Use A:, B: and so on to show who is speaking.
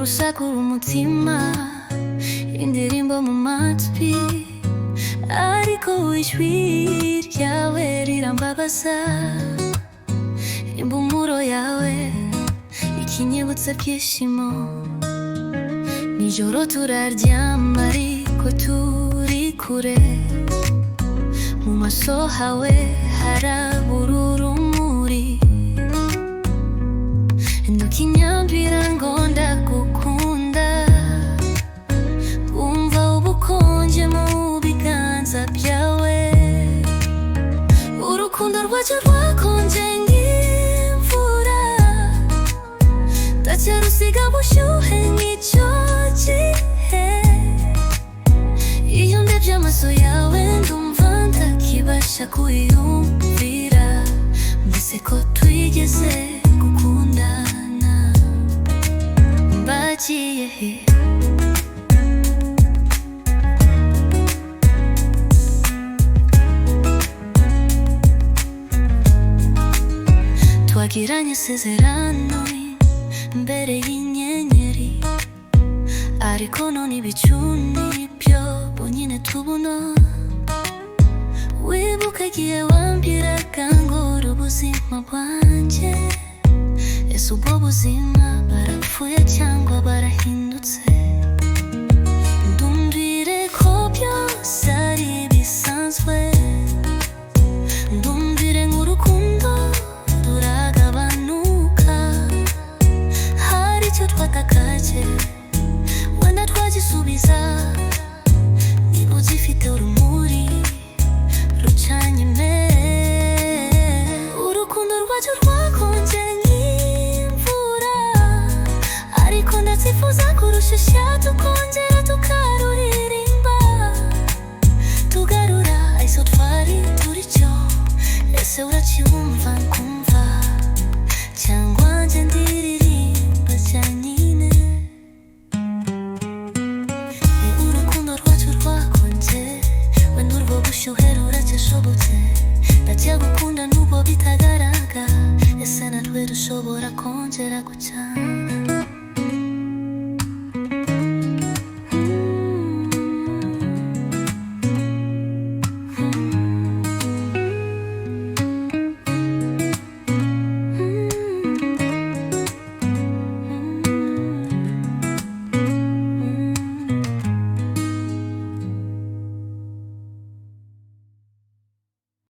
A: urusaku rw'umutima, indirimbo mu matwi, ariko ijwi ryawe rirambabaza. Impumuro yawe ikinyibutsa byishimo. Nijoro turaryama ariko turi kure, mu maso hawe harabura urumuri. Ntukinyambira ngo ndagukunda, wumva ubukonje mu biganza byawe. Urukundo rwacu rwakonje nk'imvura, ndacyarusiga bushyuhe nk'icyo gihe. Iyo ndebye amaso yawe ndumva ntakibasha kwiyumvira, mbese ko twigeze gukundana. Mbagiye he? Twagiranye isezerano mbere y'inyenyeri, ariko none ibicu nibyo bonyine tubona. Wibuka igihe wambwiraga ngo uri ubuzima bwanjye, ese ubwo buzima barapfuye cyangwa barahindutse? Ndumvire ko byose ari bisanzwe, ndumvire nk'urukundo ruragabanuka. Hari icyo twatakaje wenda twagisubiza, niba ugifite urumuri rucanye urukundo rwacu rwakonje nk'imvura, ariko ndacyifuza kurushyushya tukongera tukaruririmba, tugarura izo twari turi cyo. Ese uracyumva?